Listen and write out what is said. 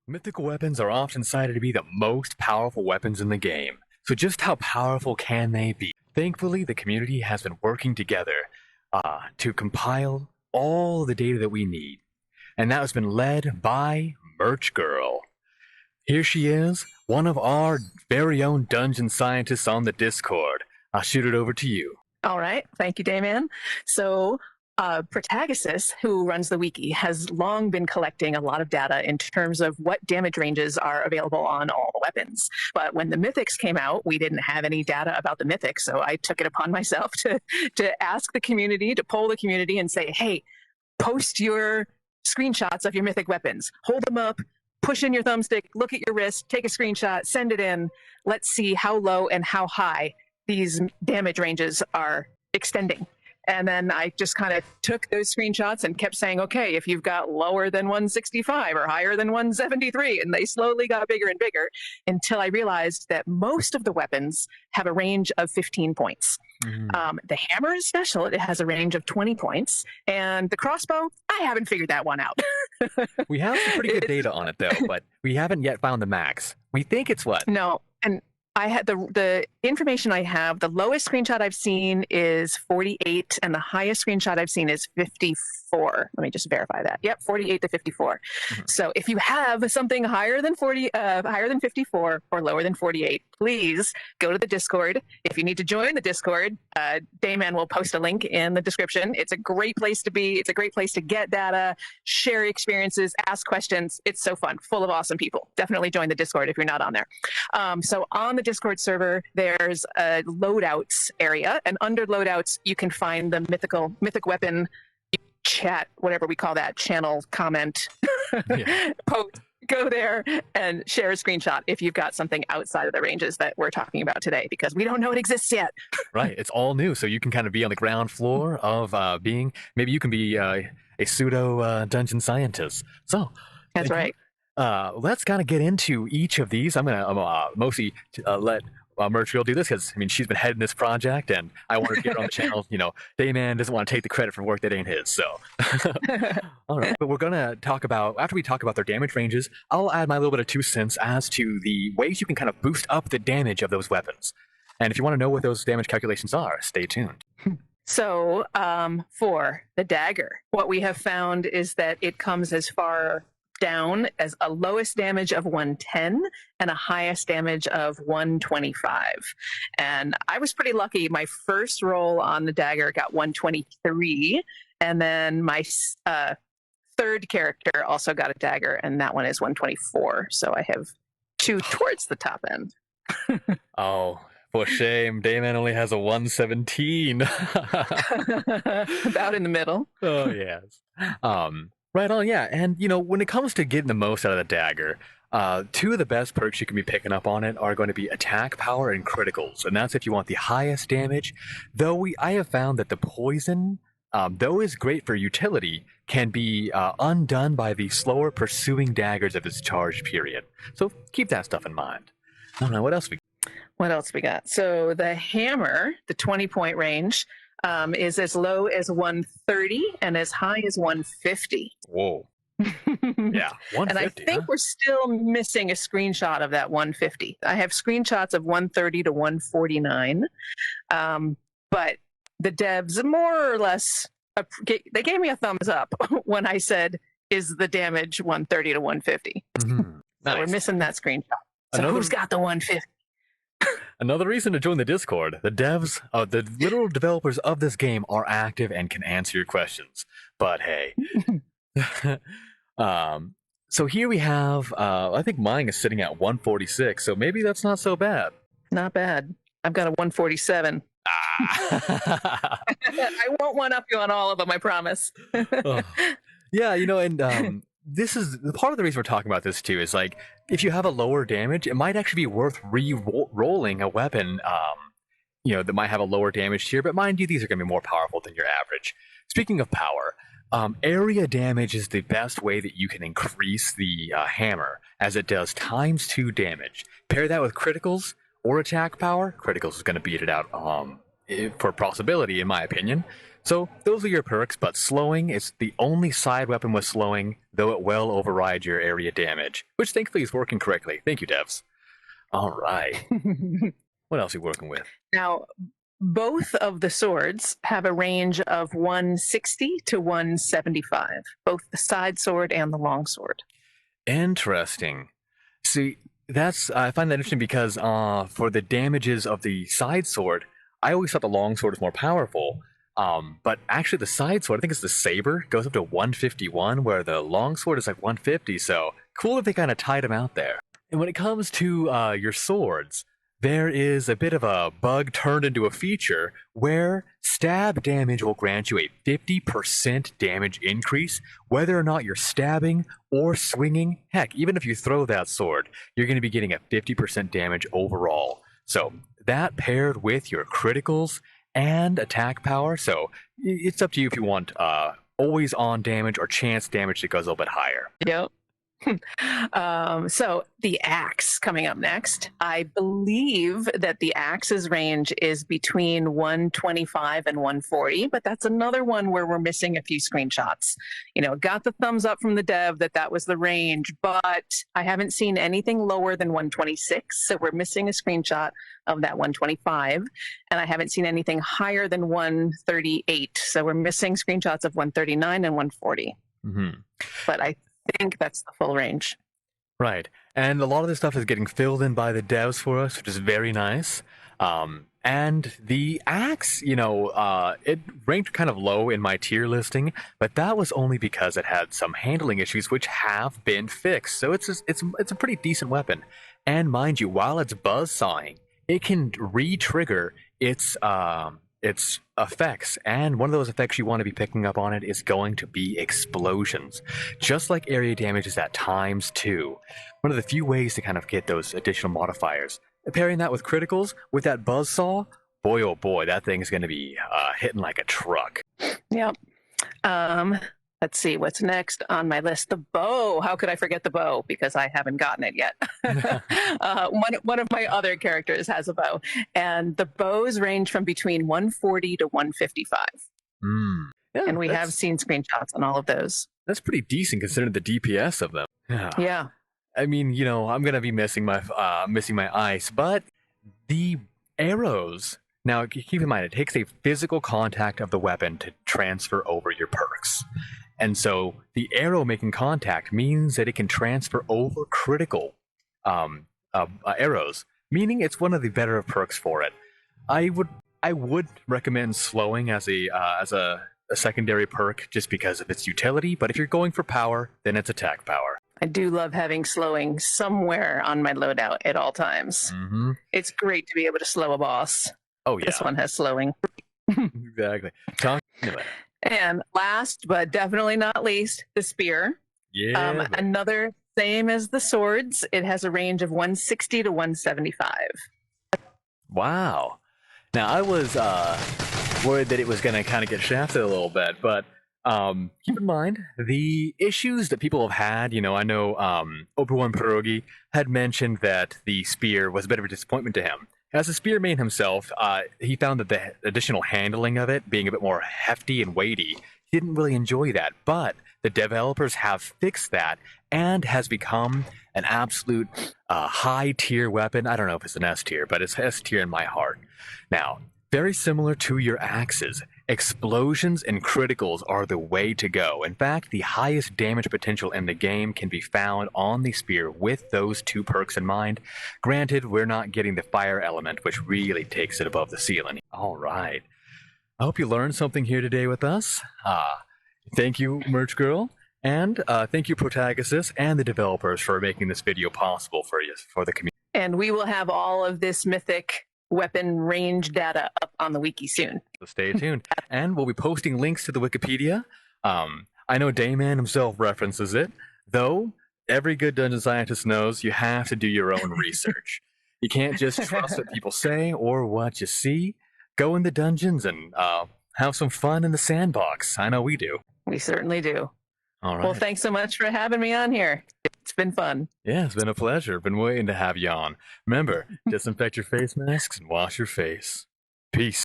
Mythical weapons are often cited to be the most powerful weapons in the game. So just how powerful can they be? Thankfully, the community has been working together to compile all the data that we need. And that has been led by Merch Girl. Here she is, one of our very own dungeon scientists on the Discord. I'll shoot it over to you. All right. Thank you, Dayman. So Protagoras, who runs the wiki, has long been collecting a lot of data in terms of what damage ranges are available on all the weapons. But when the mythics came out, we didn't have any data about the mythics, so I took it upon myself to ask the community, to poll the community and say, hey, post your screenshots of your mythic weapons. Hold them up, push in your thumbstick, look at your wrist, take a screenshot, send it in. Let's see how low and how high these damage ranges are extending. And then I just kind of took those screenshots and kept saying, okay, if you've got lower than 165 or higher than 173, and they slowly got bigger and bigger until I realized that most of the weapons have a range of 15 points. The hammer is special. It has a range of 20 points. And the crossbow, I haven't figured that one out. We have some pretty good data on it, though, but we haven't yet found the max. We think it's what? No, and I had the information I have, the lowest screenshot I've seen is 48, and the highest screenshot I've seen is 54. Let me just verify that. Yep, 48 to 54. So if you have something higher than 54 or lower than 48, please go to the Discord. If you need to join the Discord, Dayman will post a link in the description. It's a great place to be. It's a great place to get data, share experiences, ask questions. It's so fun, full of awesome people. Definitely join the Discord if you're not on there. So on the Discord server, there's a loadouts area, and under loadouts, you can find the mythic weapon chat, whatever we call that, channel, comment, post. Go there and share a screenshot if you've got something outside of the ranges that we're talking about today, because we don't know it exists yet. Right, it's all new, so you can kind of be on the ground floor of maybe you can be a pseudo dungeon scientist. So that's right. Let's kind of get into each of these. I'm gonna mostly let Merch Girl do this because she's been heading this project, and I want her to get her on the channel. Dayman doesn't want to take the credit for work that ain't his. So, all right. But we're gonna talk about, after we talk about their damage ranges, I'll add my little bit of 2 cents as to the ways you can kind of boost up the damage of those weapons. And if you want to know what those damage calculations are, stay tuned. So, for the dagger, what we have found is that it comes as far down as a lowest damage of 110 and a highest damage of 125. And I was pretty lucky. My first roll on the dagger got 123, and then my third character also got a dagger, and that one is 124. So I have 2 towards the top end. Oh, for shame. Dayman only has a 117. About in the middle. Oh, yes. Right on, yeah. And, when it comes to getting the most out of the dagger, 2 of the best perks you can be picking up on it are going to be attack power and criticals. And that's if you want the highest damage. Though I have found that the poison, though is great for utility, can be undone by the slower pursuing daggers of its charge period. So keep that stuff in mind. I don't know, what else we got? So the hammer, the 20-point range, is as low as 130 and as high as 150. Whoa. Yeah, 150. And I think we're still missing a screenshot of that 150. I have screenshots of 130 to 149. But the devs more or less, they gave me a thumbs up when I said, is the damage 130 to 150? Mm-hmm. So nice. we're missing that screenshot. So who's got the 150? Another reason to join the Discord. The devs, the literal developers of this game are active and can answer your questions. But hey. So here we have, I think mine is sitting at 146, so maybe that's not so bad. Not bad. I've got a 147. I won't one-up you on all of them, I promise. Yeah, and this is part of the reason we're talking about this too, is like, if you have a lower damage, it might actually be worth re-rolling a weapon, that might have a lower damage tier, but mind you, these are going to be more powerful than your average. Speaking of power, area damage is the best way that you can increase the hammer, as it does ×2 damage. Pair that with criticals or attack power. Criticals is going to beat it out for possibility, in my opinion. So those are your perks, but slowing is the only side weapon with slowing, though it will override your area damage, which thankfully is working correctly. Thank you, devs. All right. What else are you working with? Now, both of the swords have a range of 160 to 175, both the side sword and the long sword. Interesting. See, I find that interesting because for the damages of the side sword, I always thought the long sword was more powerful. But actually, the side sword, I think it's the saber, goes up to 151, where the long sword is like 150. So cool that they kind of tied them out there. And when it comes to your swords, there is a bit of a bug turned into a feature where stab damage will grant you a 50% damage increase, whether or not you're stabbing or swinging. Heck, even if you throw that sword, you're going to be getting a 50% damage overall. So that paired with your criticals and attack power, so it's up to you if you want always on damage or chance damage that goes a little bit higher. Yep. So the axe coming up next. I believe that the axe's range is between 125 and 140, but that's another one where we're missing a few screenshots. Got the thumbs up from the dev that was the range, but I haven't seen anything lower than 126. So we're missing a screenshot of that 125, and I haven't seen anything higher than 138. So we're missing screenshots of 139 and 140. Mm-hmm. But I think that's the full range. Right. And a lot of this stuff is getting filled in by the devs for us, which is very nice. And the axe, it ranked kind of low in my tier listing, but that was only because it had some handling issues which have been fixed. So it's a pretty decent weapon. And mind you, while it's buzzsawing, it can re-trigger its effects, and one of those effects you want to be picking up on it is going to be explosions. Just like area damage is at ×2. One of the few ways to kind of get those additional modifiers. Pairing that with criticals, with that buzzsaw, boy oh boy, that thing's going to be hitting like a truck. Yep. Let's see what's next on my list. The bow. How could I forget the bow? Because I haven't gotten it yet. One of my other characters has a bow, and the bows range from between 140 to 155. Yeah, and we have seen screenshots on all of those. That's pretty decent considering the DPS of them. Yeah. I mean, I'm gonna be missing my ice, but the arrows. Now, keep in mind, it takes a physical contact of the weapon to transfer over your perks. And so the arrow making contact means that it can transfer over critical arrows, meaning it's one of the better perks for it. I would recommend slowing as a secondary perk just because of its utility, but if you're going for power, then it's attack power. I do love having slowing somewhere on my loadout at all times. Mm-hmm. It's great to be able to slow a boss. Oh, yeah. This one has slowing. Exactly. And last, but definitely not least, the spear. Yeah. Another same as the swords. It has a range of 160 to 175. Wow. Now, I was worried that it was going to kind of get shafted a little bit, but keep in mind, the issues that people have had, I know Obi-Wan Pierogi had mentioned that the spear was a bit of a disappointment to him. As a spear main himself, he found that the additional handling of it being a bit more hefty and weighty, he didn't really enjoy that. But the developers have fixed that and has become an absolute high-tier weapon. I don't know if it's an S-tier, but it's S-tier in my heart. Now, very similar to your axes, explosions and criticals are the way to go. In fact, the highest damage potential in the game can be found on the spear with those two perks in mind. Granted, we're not getting the fire element, which really takes it above the ceiling. All right. I hope you learned something here today with us. Thank you, Merch Girl, and thank you, Protagoras, and the developers for making this video possible for the community. And we will have all of this mythic weapon range data up on the wiki soon. So stay tuned. And we'll be posting links to the Wikipedia. I know Dayman himself references it, though every good dungeon scientist knows you have to do your own research. You can't just trust what people say or what you see. Go in the dungeons and have some fun in the sandbox. I know we do. We certainly do. All right. Well, thanks so much for having me on here. It's been fun. Yeah, it's been a pleasure. Been waiting to have you on. Remember, disinfect your face masks and wash your face. Peace.